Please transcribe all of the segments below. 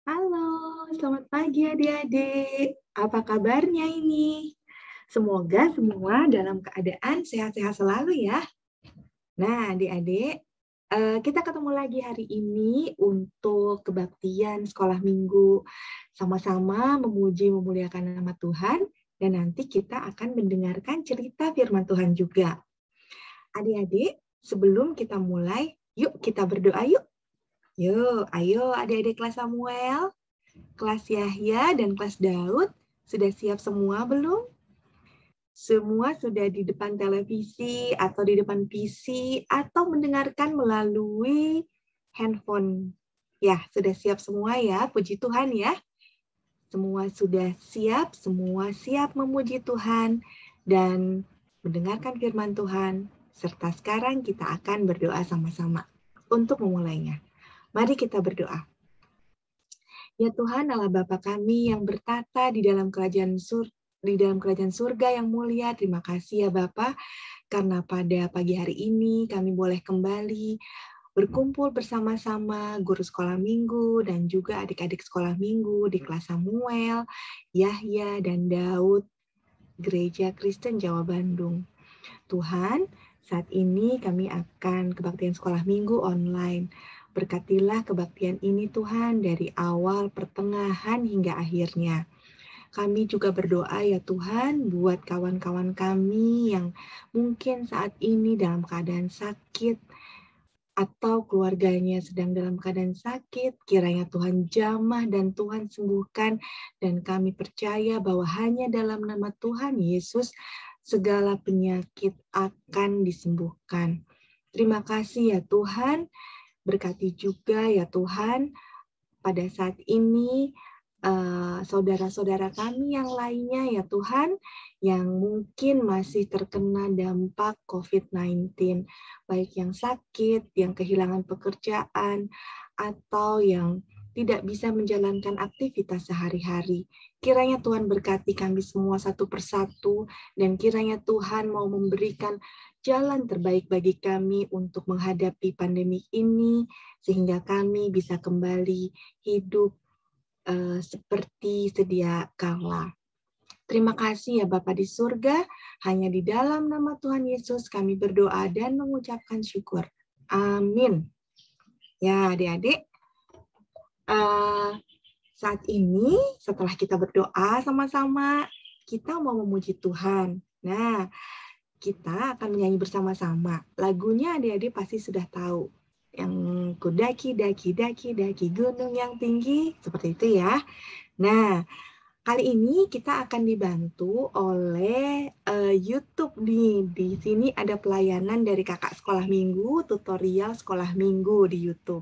Halo, selamat pagi adik-adik. Apa kabarnya ini? Semoga semua dalam keadaan sehat-sehat selalu ya. Nah, adik-adik, kita ketemu lagi hari ini untuk kebaktian sekolah minggu. Sama-sama memuji memuliakan nama Tuhan, dan nanti kita akan mendengarkan cerita firman Tuhan juga. Adik-adik, sebelum kita mulai, yuk kita berdoa yuk. Yuk, ayo adik-adik kelas Samuel, kelas Yahya, dan kelas Daud, sudah siap semua belum? Semua sudah di depan televisi, atau di depan PC, atau mendengarkan melalui handphone. Ya, sudah siap semua ya, puji Tuhan ya. Semua sudah siap, semua siap memuji Tuhan, dan mendengarkan firman Tuhan, serta sekarang kita akan berdoa sama-sama untuk memulainya. Mari kita berdoa. Ya Tuhan, Allah Bapa kami yang bertata di dalam kerajaan surga yang mulia, terima kasih ya Bapa, karena pada pagi hari ini kami boleh kembali berkumpul bersama-sama guru sekolah minggu dan juga adik-adik sekolah minggu di kelas Samuel, Yahya, dan Daud, Gereja Kristen Jawa Bandung. Tuhan, saat ini kami akan kebaktian sekolah minggu online. Berkatilah kebaktian ini Tuhan dari awal, pertengahan, hingga akhirnya. Kami juga berdoa ya Tuhan buat kawan-kawan kami yang mungkin saat ini dalam keadaan sakit atau keluarganya sedang dalam keadaan sakit. Kiranya Tuhan jamah dan Tuhan sembuhkan, dan kami percaya bahwa hanya dalam nama Tuhan Yesus segala penyakit akan disembuhkan. Terima kasih ya Tuhan. Berkati juga ya Tuhan pada saat ini saudara-saudara kami yang lainnya ya Tuhan, yang mungkin masih terkena dampak COVID-19, baik yang sakit, yang kehilangan pekerjaan, atau yang tidak bisa menjalankan aktivitas sehari-hari. Kiranya Tuhan berkati kami semua satu persatu, dan kiranya Tuhan mau memberikan jalan terbaik bagi kami untuk menghadapi pandemi ini, sehingga kami bisa kembali hidup seperti sedia kala. Terima kasih ya Bapa di surga, hanya di dalam nama Tuhan Yesus kami berdoa dan mengucapkan syukur. Amin. Ya adik-adik, saat ini setelah kita berdoa sama-sama, kita mau memuji Tuhan. Nah, kita akan menyanyi bersama-sama. Lagunya adik-adik pasti sudah tahu. Yang ku daki gunung yang tinggi, seperti itu ya. Nah, kali ini kita akan dibantu oleh YouTube nih. Di sini ada pelayanan dari kakak sekolah minggu, tutorial sekolah minggu di YouTube.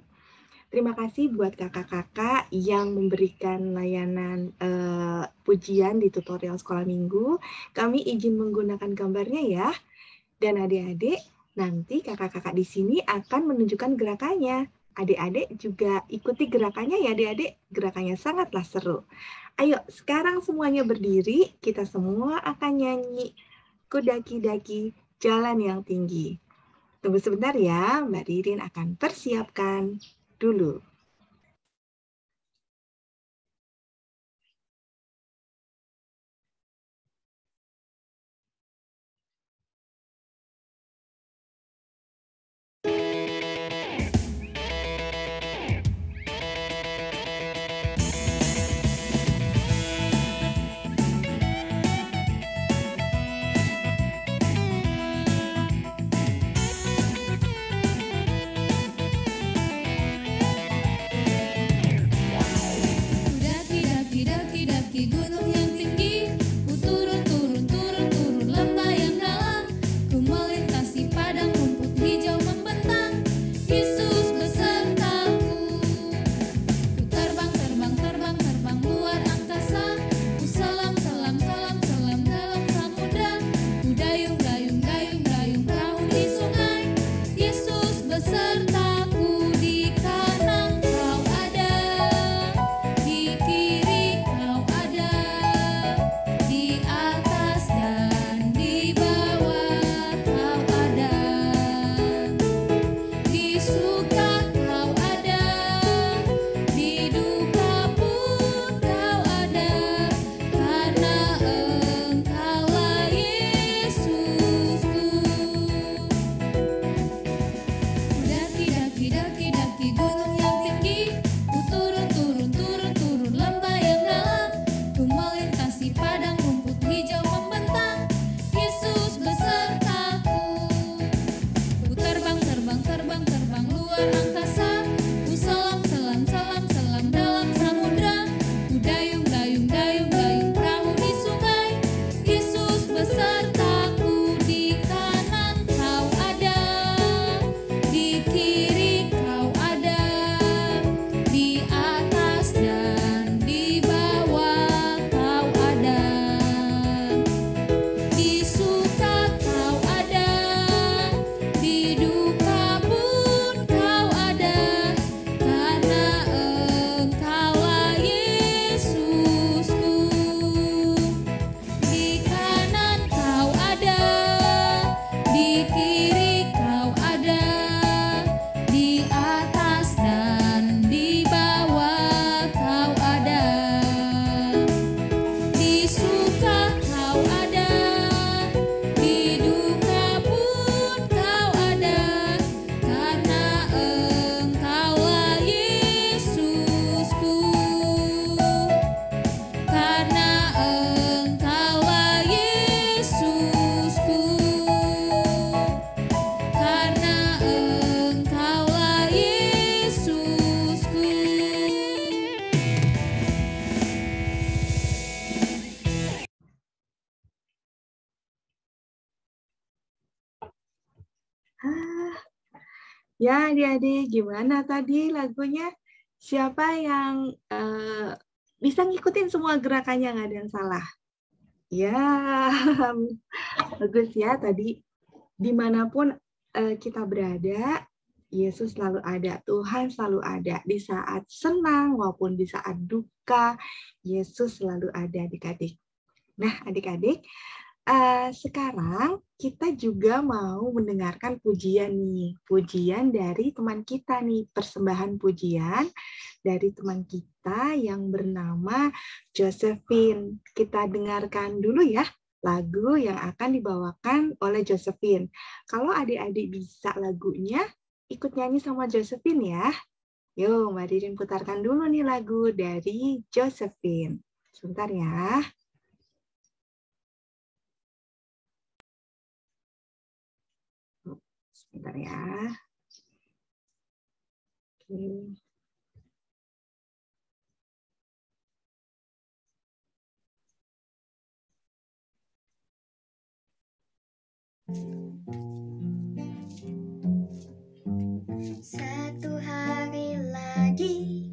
Terima kasih buat kakak-kakak yang memberikan layanan pujian di tutorial sekolah minggu. Kami izin menggunakan gambarnya ya. Dan adik-adik, nanti kakak-kakak di sini akan menunjukkan gerakannya. Adik-adik juga ikuti gerakannya ya adik-adik. Gerakannya sangatlah seru. Ayo, sekarang semuanya berdiri, kita semua akan nyanyi Ku daki-daki jalan yang tinggi. Tunggu sebentar ya, Mbak Ririn akan persiapkan dulu. Ya, adik-adik, gimana tadi lagunya? Siapa yang bisa ngikutin semua gerakannya, nggak ada yang salah? Ya, bagus ya tadi. Dimanapun kita berada, Yesus selalu ada, Tuhan selalu ada. Di saat senang maupun di saat duka, Yesus selalu ada adik-adik. Nah, adik-adik, sekarang kita juga mau mendengarkan pujian nih, pujian dari teman kita nih, persembahan pujian dari teman kita yang bernama Josephine. Kita dengarkan dulu ya lagu yang akan dibawakan oleh Josephine. Kalau adik-adik bisa lagunya, ikut nyanyi sama Josephine ya. Yuk, Mbak Dirin putarkan dulu nih lagu dari Josephine. Sebentar ya. Sebentar ya. Oke. Satu hari lagi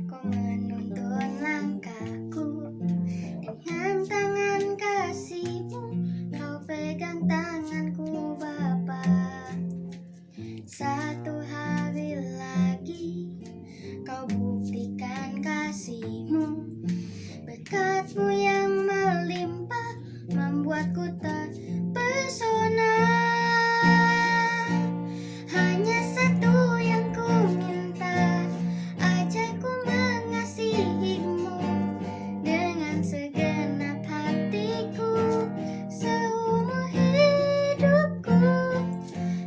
kau menuntun langkahku, dengan tangan kasih-Mu kau pegang tanganku Bapa. Satu hari lagi kau buktikan kasih-Mu, berkat-Mu yang melimpah membuatku terpesona. Hanya satu yang ku minta, ajarku mengasihi-Mu dengan segenap hatiku, seumur hidupku.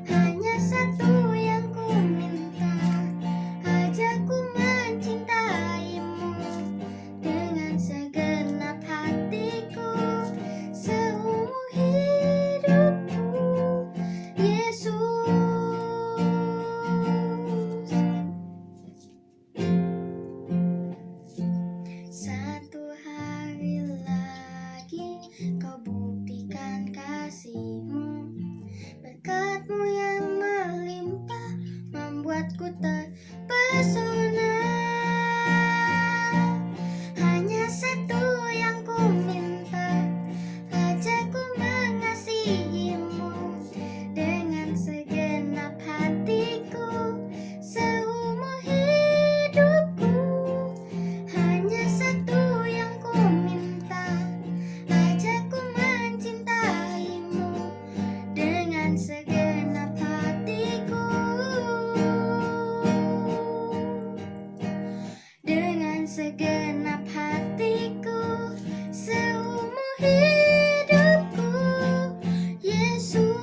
Hanya satu yang ku minta, ajarku mencintai-Mu dengan segenap hatiku, seumur hidupku. Yesus, satu hari lagi kau buktikan kasih-Mu, berkat-Mu yang melimpah membuatku terpesona. Hanya satu yang ku minta, ajarku mengasihi-Mu dengan segenap hatiku, seumur hidupku. Hanya satu yang ku minta, ajarku mencintai-Mu dengan segenap hatiku, dengan segenap hatiku, seumur hidupku. Yesus.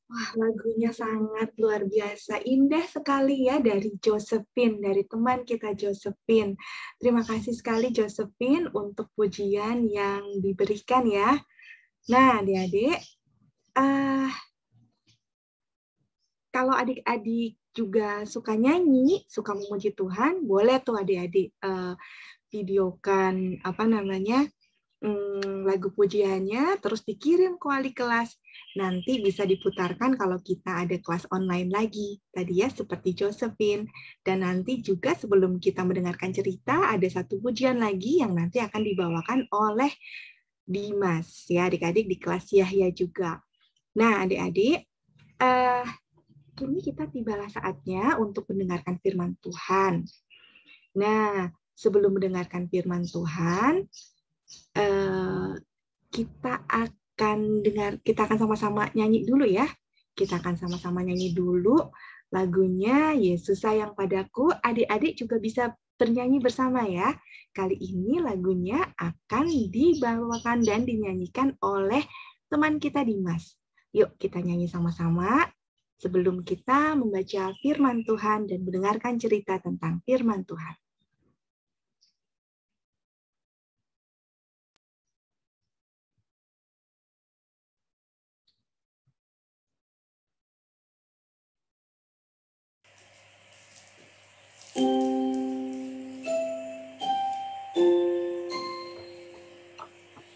Wah, lagunya sangat luar biasa. Indah sekali ya dari Josephine, dari teman kita Josephine. Terima kasih sekali Josephine untuk pujian yang diberikan ya. Nah, adik-adik, kalau adik-adik juga suka nyanyi, suka memuji Tuhan, boleh tuh adik-adik videokan lagu pujiannya, terus dikirim ke wali kelas. Nanti bisa diputarkan kalau kita ada kelas online lagi. Tadi ya seperti Josephine. Dan nanti juga sebelum kita mendengarkan cerita, ada satu pujian lagi yang nanti akan dibawakan oleh Dimas. Ya, adik-adik di kelas Yahya juga. Nah, adik-adik, kini kita tibalah saatnya untuk mendengarkan firman Tuhan. Nah, sebelum mendengarkan firman Tuhan, kita akan sama-sama nyanyi dulu ya. Kita akan sama-sama nyanyi dulu lagunya Yesus Sayang Padaku. Adik-adik juga bisa bernyanyi bersama ya. Kali ini lagunya akan dibawakan dan dinyanyikan oleh teman kita Dimas. Yuk kita nyanyi sama-sama sebelum kita membaca firman Tuhan dan mendengarkan cerita tentang firman Tuhan. Yesus sayang padaku, Alkitab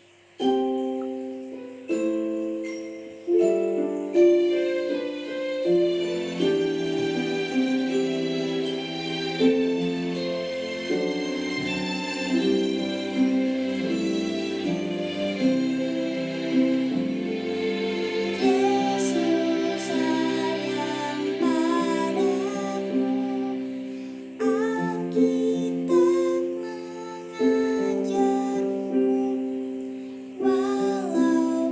mengajarku, walau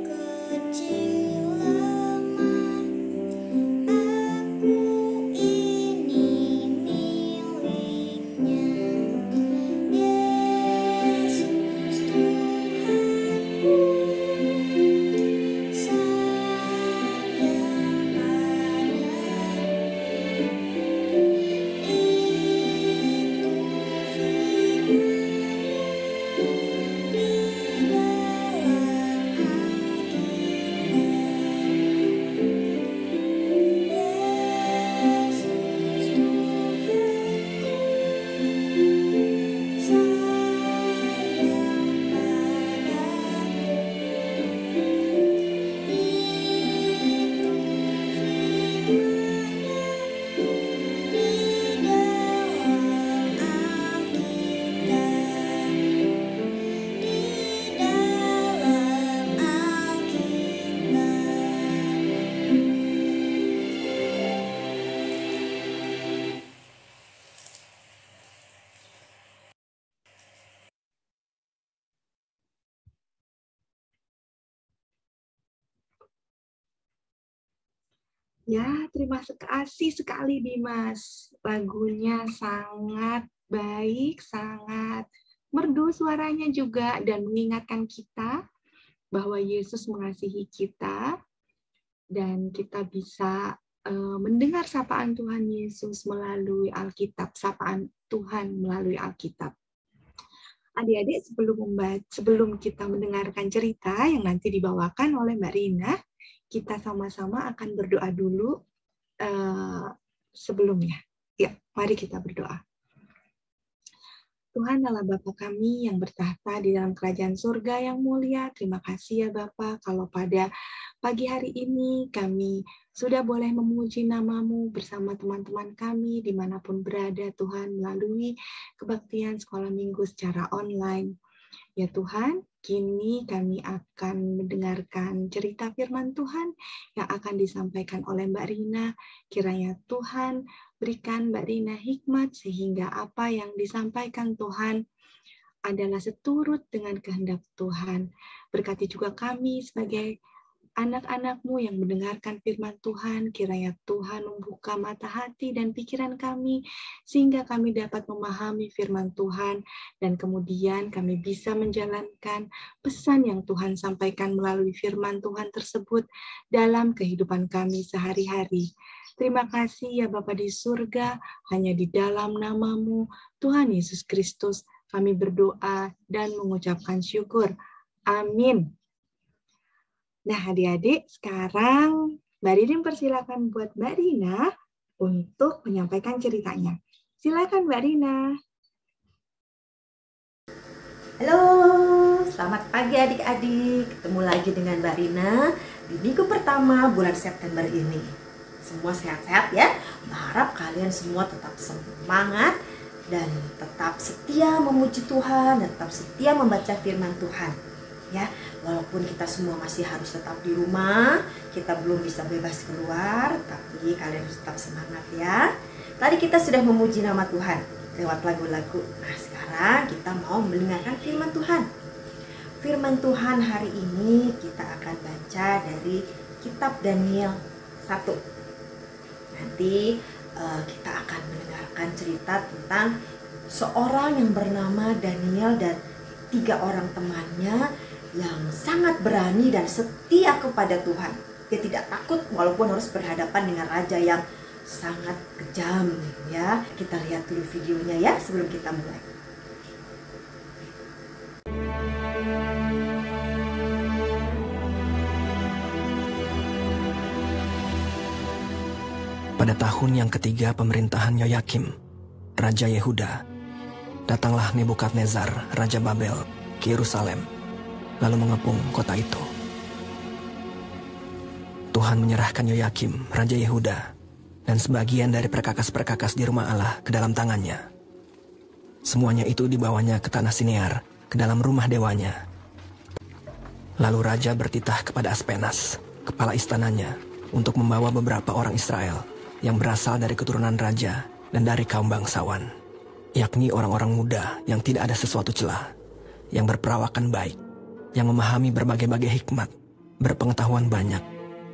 ku kecil lemah, aku ini miliknya. Yesus Tuhanku, sayang Ya, terima kasih sekali Dimas. Lagunya sangat baik, sangat merdu suaranya juga, dan mengingatkan kita bahwa Yesus mengasihi kita, dan kita bisa mendengar sapaan Tuhan Yesus melalui Alkitab, sapaan Tuhan melalui Alkitab. Adik-adik, sebelum kita mendengarkan cerita yang nanti dibawakan oleh Mbak Rina, kita sama-sama akan berdoa dulu sebelumnya. Ya, mari kita berdoa. Tuhan adalah Bapa kami yang bertahta di dalam kerajaan surga yang mulia. Terima kasih ya Bapa, kalau pada pagi hari ini kami sudah boleh memuji nama-Mu bersama teman-teman kami dimanapun berada Tuhan, melalui kebaktian sekolah minggu secara online. Ya Tuhan, kini kami akan mendengarkan cerita firman Tuhan yang akan disampaikan oleh Mbak Rina. Kiranya Tuhan berikan Mbak Rina hikmat sehingga apa yang disampaikan Tuhan adalah seturut dengan kehendak Tuhan. Berkati juga kami sebagai anak-anak-Mu yang mendengarkan firman Tuhan, kiranya Tuhan membuka mata hati dan pikiran kami, sehingga kami dapat memahami firman Tuhan, dan kemudian kami bisa menjalankan pesan yang Tuhan sampaikan melalui firman Tuhan tersebut dalam kehidupan kami sehari-hari. Terima kasih ya Bapa di surga, hanya di dalam nama-Mu, Tuhan Yesus Kristus, kami berdoa dan mengucapkan syukur. Amin. Nah, adik-adik, sekarang Mbak Rina persilakan buat Mbak Rina untuk menyampaikan ceritanya. Silakan Mbak Rina. Halo, selamat pagi adik-adik. Ketemu lagi dengan Mbak Rina di minggu pertama bulan September ini. Semua sehat-sehat ya. Berharap kalian semua tetap semangat dan tetap setia memuji Tuhan dan tetap setia membaca firman Tuhan. Ya, walaupun kita semua masih harus tetap di rumah, kita belum bisa bebas keluar, tapi kalian harus tetap semangat ya. Tadi kita sudah memuji nama Tuhan lewat lagu-lagu. Nah, sekarang kita mau mendengarkan firman Tuhan. Firman Tuhan hari ini kita akan baca dari kitab Daniel 1. Nanti kita akan mendengarkan cerita tentang seorang yang bernama Daniel dan 3 orang temannya yang sangat berani dan setia kepada Tuhan. Dia tidak takut walaupun harus berhadapan dengan raja yang sangat kejam ya. Kita lihat dulu videonya ya sebelum kita mulai. Pada Pada tahun yang ketiga pemerintahan Yoyakim, Raja Yehuda, datanglah Nebukadnezar, Raja Babel, ke Yerusalem, lalu mengepung kota itu. Tuhan menyerahkan Yoyakim, Raja Yehuda, dan sebagian dari perkakas-perkakas di rumah Allah ke dalam tangannya. Semuanya itu dibawanya ke tanah Sinear, ke dalam rumah dewanya. Lalu Raja bertitah kepada Aspenas, kepala istananya, untuk membawa beberapa orang Israel yang berasal dari keturunan raja dan dari kaum bangsawan, yakni orang-orang muda yang tidak ada sesuatu celah, yang berperawakan baik, yang memahami berbagai-bagai hikmat, berpengetahuan banyak,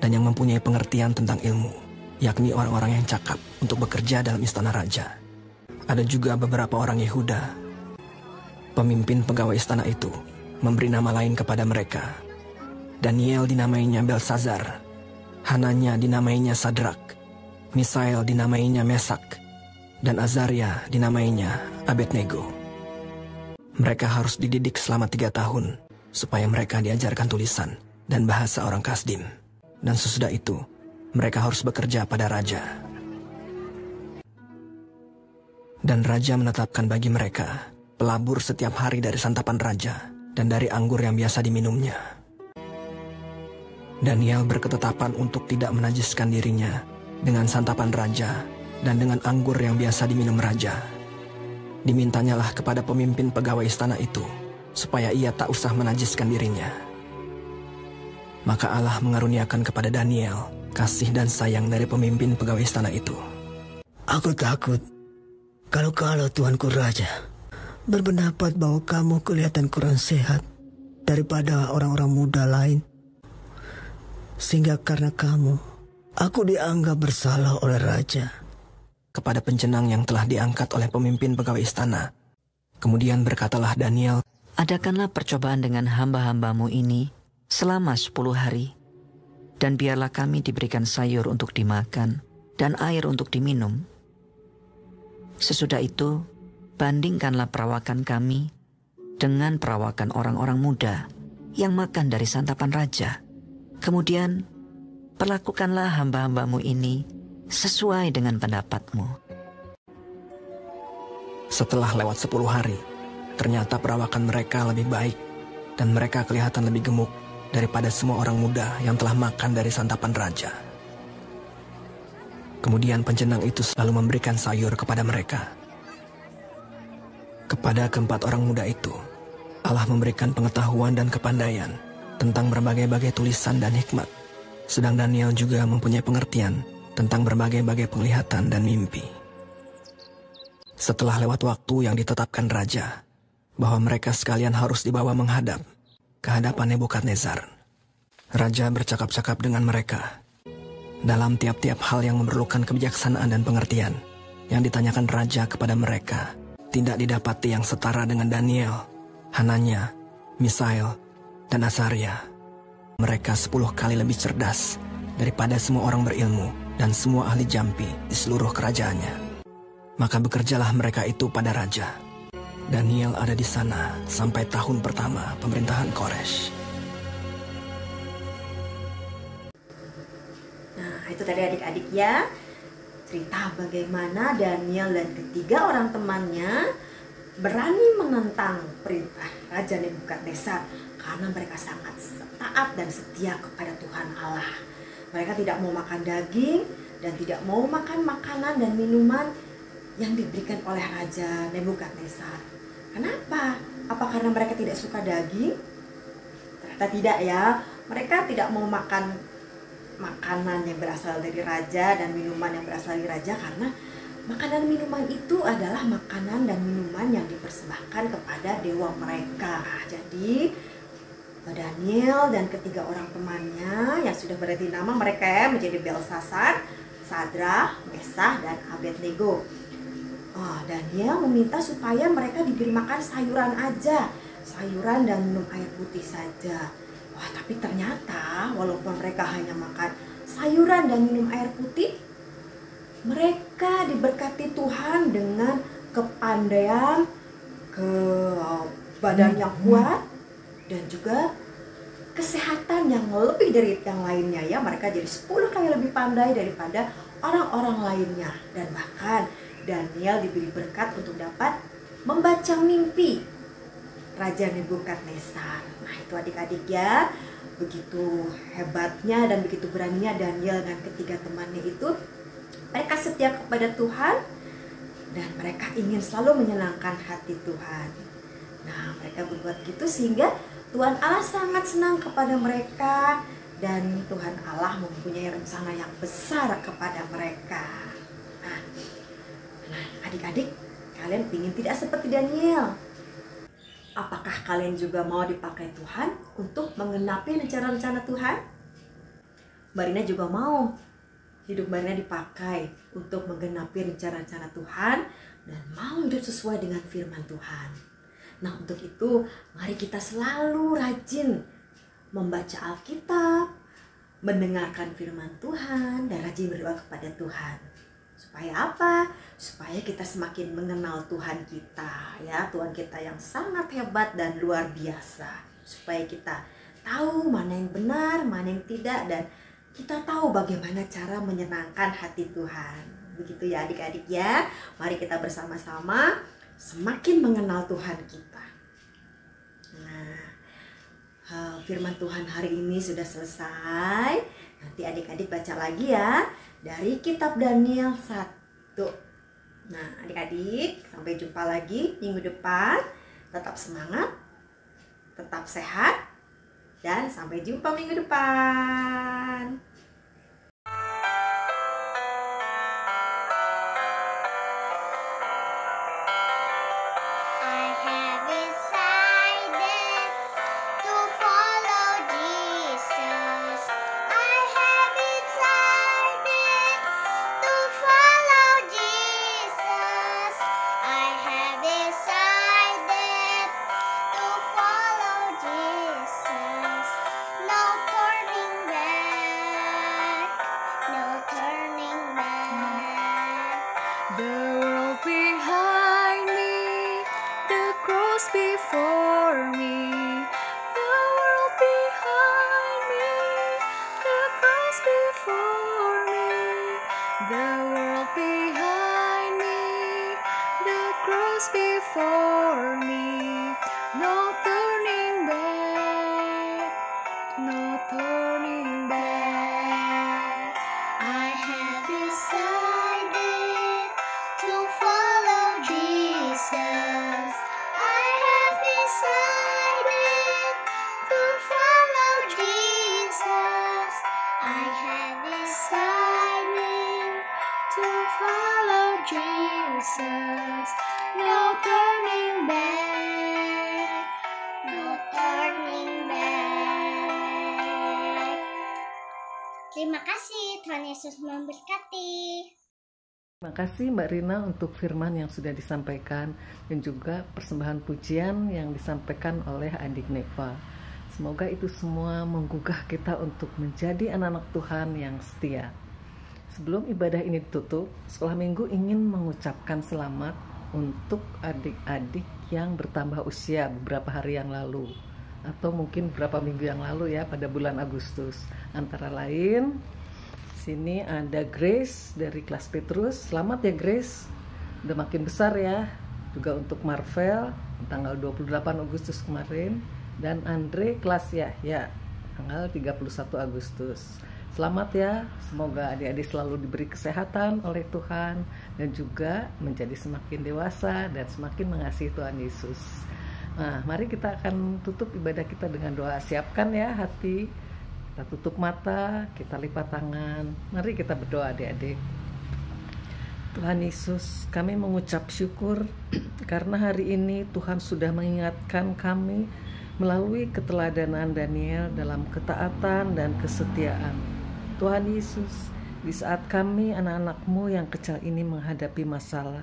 dan yang mempunyai pengertian tentang ilmu, yakni orang-orang yang cakap untuk bekerja dalam istana raja. Ada juga beberapa orang Yehuda. Pemimpin pegawai istana itu memberi nama lain kepada mereka. Daniel dinamainya Belsazar, Hananya dinamainya Sadrak, Misael dinamainya Mesak, dan Azaria dinamainya Abednego. Mereka harus dididik selama 3 tahun supaya mereka diajarkan tulisan dan bahasa orang Kasdim. Dan sesudah itu, mereka harus bekerja pada raja. Dan raja menetapkan bagi mereka pelabur setiap hari dari santapan raja dan dari anggur yang biasa diminumnya. Daniel berketetapan untuk tidak menajiskan dirinya dengan santapan raja dan dengan anggur yang biasa diminum raja. Dimintanyalah kepada pemimpin pegawai istana itu supaya ia tak usah menajiskan dirinya. Maka Allah mengaruniakan kepada Daniel kasih dan sayang dari pemimpin pegawai istana itu. Aku takut kalau Tuanku Raja berpendapat bahwa kamu kelihatan kurang sehat daripada orang-orang muda lain. Sehingga karena kamu, aku dianggap bersalah oleh Raja. Kepada pencenang yang telah diangkat oleh pemimpin pegawai istana, kemudian berkatalah Daniel, Adakanlah percobaan dengan hamba-hambamu ini selama 10 hari, dan biarlah kami diberikan sayur untuk dimakan dan air untuk diminum. Sesudah itu, bandingkanlah perawakan kami dengan perawakan orang-orang muda yang makan dari santapan raja. Kemudian, perlakukanlah hamba-hambamu ini sesuai dengan pendapatmu. Setelah lewat 10 hari, ternyata perawakan mereka lebih baik dan mereka kelihatan lebih gemuk daripada semua orang muda yang telah makan dari santapan raja. Kemudian pencenang itu selalu memberikan sayur kepada mereka. Kepada keempat orang muda itu, Allah memberikan pengetahuan dan kepandaian tentang berbagai-bagai tulisan dan hikmat. Sedang Daniel juga mempunyai pengertian tentang berbagai-bagai penglihatan dan mimpi. Setelah lewat waktu yang ditetapkan raja, bahwa mereka sekalian harus dibawa menghadap ke hadapan Nebukadnezar, raja bercakap-cakap dengan mereka. Dalam tiap-tiap hal yang memerlukan kebijaksanaan dan pengertian, yang ditanyakan raja kepada mereka, tidak didapati yang setara dengan Daniel, Hananya, Misael, dan Azaria. Mereka 10 kali lebih cerdas daripada semua orang berilmu dan semua ahli jampi di seluruh kerajaannya. Maka bekerjalah mereka itu pada raja. Daniel ada di sana sampai tahun pertama pemerintahan Koresh. Nah, itu tadi adik-adik ya, cerita bagaimana Daniel dan ketiga orang temannya berani menentang perintah Raja Nebukadnezar karena mereka sangat taat dan setia kepada Tuhan Allah. Mereka tidak mau makan daging dan tidak mau makan makanan dan minuman yang diberikan oleh Raja Nebukadnezar. Kenapa? Apa karena mereka tidak suka daging? Ternyata tidak ya. Mereka tidak mau makan makanan yang berasal dari raja dan minuman yang berasal dari raja karena makanan minuman itu adalah makanan dan minuman yang dipersembahkan kepada dewa mereka. Jadi Daniel dan ketiga orang temannya yang sudah berarti nama mereka menjadi Belsazar, Sadrak, Mesah, dan Abednego. Daniel meminta supaya mereka diberi makan sayuran aja, sayuran dan minum air putih saja. Tapi ternyata walaupun mereka hanya makan sayuran dan minum air putih, mereka diberkati Tuhan dengan kepandaian, badan yang kuat, dan juga kesehatan yang lebih dari yang lainnya ya. Mereka jadi 10 kali lebih pandai daripada orang-orang lainnya. Dan bahkan Daniel diberi berkat untuk dapat membaca mimpi Raja Nebukadnezar. Nah itu adik-adik ya, begitu hebatnya dan begitu beraninya Daniel dan ketiga temannya itu. Mereka setia kepada Tuhan dan mereka ingin selalu menyenangkan hati Tuhan. Nah mereka berbuat gitu sehingga Tuhan Allah sangat senang kepada mereka. Dan Tuhan Allah mempunyai rencana yang besar kepada mereka. Nah adik-adik, kalian ingin tidak seperti Daniel? Apakah kalian juga mau dipakai Tuhan untuk menggenapi rencana-rencana Tuhan? Marina juga mau. Hidup Marina dipakai untuk menggenapi rencana-rencana Tuhan dan mau hidup sesuai dengan firman Tuhan. Nah untuk itu, mari kita selalu rajin membaca Alkitab, mendengarkan firman Tuhan, dan rajin berdoa kepada Tuhan. Supaya apa? Supaya kita semakin mengenal Tuhan kita, ya, Tuhan kita yang sangat hebat dan luar biasa. Supaya kita tahu mana yang benar, mana yang tidak, dan kita tahu bagaimana cara menyenangkan hati Tuhan. Begitu ya adik-adik ya. Mari kita bersama-sama semakin mengenal Tuhan kita. Nah, firman Tuhan hari ini sudah selesai. Nanti adik-adik baca lagi ya dari kitab Daniel 1. Nah adik-adik, sampai jumpa lagi minggu depan. Tetap semangat, tetap sehat, dan sampai jumpa minggu depan. I have decided to follow Jesus. I have decided to follow Jesus. I have decided to follow Jesus. No turning back. No turning back. The world behind me, the cross before me. The world behind me, the cross before me. The world behind me, the cross before me. No turning back, no turning back. I have decided to follow Jesus. I have decided to follow Jesus. I have decided to follow Jesus. No turning back. No turning back. Terima kasih, Tuhan Yesus memberkati. Terima kasih Mbak Rina untuk firman yang sudah disampaikan dan juga persembahan pujian yang disampaikan oleh adik Neva. Semoga itu semua menggugah kita untuk menjadi anak-anak Tuhan yang setia. Sebelum ibadah ini ditutup, sekolah minggu ingin mengucapkan selamat untuk adik-adik yang bertambah usia beberapa hari yang lalu atau mungkin beberapa minggu yang lalu ya, pada bulan Agustus. Antara lain sini ada Grace dari kelas Petrus. Selamat ya Grace, udah makin besar ya. Juga untuk Marvel tanggal 28 Agustus kemarin, dan Andre kelas Yahya tanggal 31 Agustus. Selamat ya, semoga adik-adik selalu diberi kesehatan oleh Tuhan dan juga menjadi semakin dewasa dan semakin mengasihi Tuhan Yesus. Nah, mari kita akan tutup ibadah kita dengan doa. Siapkan ya hati, kita tutup mata, kita lipat tangan. Mari kita berdoa adik-adik. Tuhan Yesus, kami mengucap syukur karena hari ini Tuhan sudah mengingatkan kami melalui keteladanan Daniel dalam ketaatan dan kesetiaan. Tuhan Yesus, di saat kami anak-anak-Mu yang kecil ini menghadapi masalah,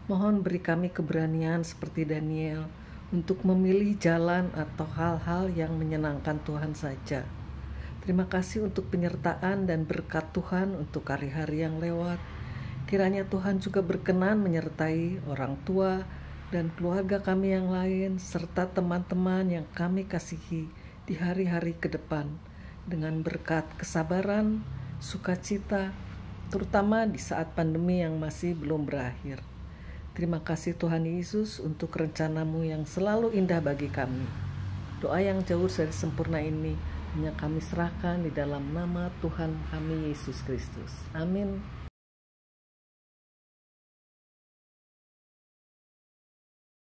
mohon beri kami keberanian seperti Daniel untuk memilih jalan atau hal-hal yang menyenangkan Tuhan saja. Terima kasih untuk penyertaan dan berkat Tuhan untuk hari-hari yang lewat. Kiranya Tuhan juga berkenan menyertai orang tua dan keluarga kami yang lain, serta teman-teman yang kami kasihi di hari-hari ke depan, dengan berkat kesabaran, sukacita, terutama di saat pandemi yang masih belum berakhir. Terima kasih Tuhan Yesus untuk rencanamu yang selalu indah bagi kami. Doa yang jauh dari sempurna ini hanya kami serahkan di dalam nama Tuhan kami Yesus Kristus. Amin.